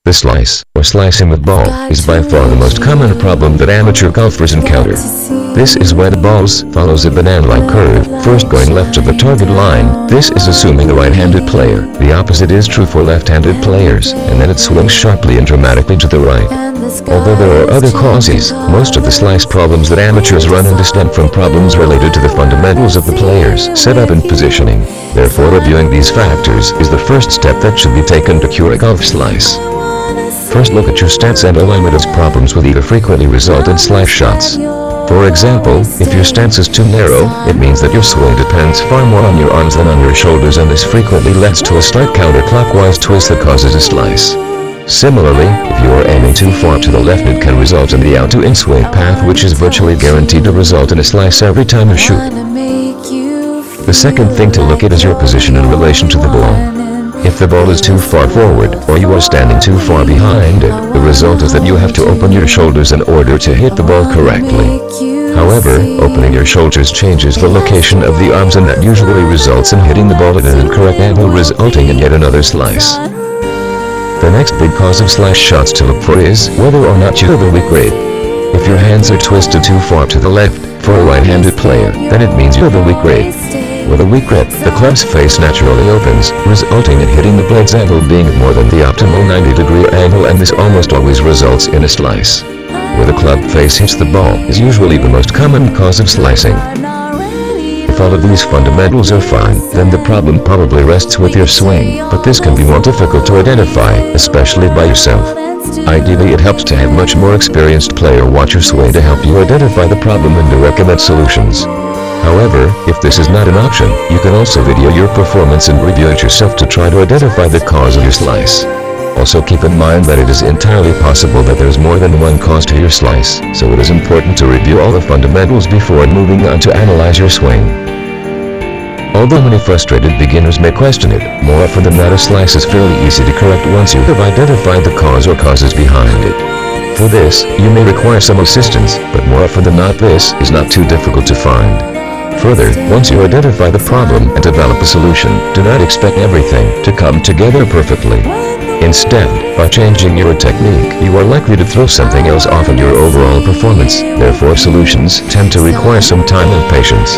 The slice, or slicing the ball, is by far the most common problem that amateur golfers encounter. This is where the ball follows a banana-like curve, first going left to the target line. This is assuming a right-handed player. The opposite is true for left-handed players, and then it swings sharply and dramatically to the right. Although there are other causes, most of the slice problems that amateurs run into stem from problems related to the fundamentals of the player's setup and positioning. Therefore, reviewing these factors is the first step that should be taken to cure a golf slice. First, look at your stance and alignment, as problems will either frequently result in slice shots. For example, if your stance is too narrow, it means that your swing depends far more on your arms than on your shoulders, and this frequently leads to a slight counterclockwise twist that causes a slice. Similarly, if you are aiming too far to the left, it can result in the out-to-in swing path, which is virtually guaranteed to result in a slice every time you shoot. The second thing to look at is your position in relation to the ball. If the ball is too far forward, or you are standing too far behind it, the result is that you have to open your shoulders in order to hit the ball correctly. However, opening your shoulders changes the location of the arms, and that usually results in hitting the ball at an incorrect angle, resulting in yet another slice. The next big cause of slice shots to look for is whether or not you have a weak grip. If your hands are twisted too far to the left, for a right-handed player, then it means you have a weak grip. With a weak grip, the club's face naturally opens, resulting in hitting the blade's angle being more than the optimal 90-degree angle, and this almost always results in a slice. Where the club face hits the ball is usually the most common cause of slicing. If all of these fundamentals are fine, then the problem probably rests with your swing, but this can be more difficult to identify, especially by yourself. Ideally, it helps to have much more experienced player watch your swing to help you identify the problem and to recommend solutions. However, if this is not an option, you can also video your performance and review it yourself to try to identify the cause of your slice. Also, keep in mind that it is entirely possible that there is more than one cause to your slice, so it is important to review all the fundamentals before moving on to analyze your swing. Although many frustrated beginners may question it, more often than not a slice is fairly easy to correct once you have identified the cause or causes behind it. For this, you may require some assistance, but more often than not this is not too difficult to find. Further, once you identify the problem and develop a solution, do not expect everything to come together perfectly. Instead, by changing your technique, you are likely to throw something else off in your overall performance. Therefore, solutions tend to require some time and patience.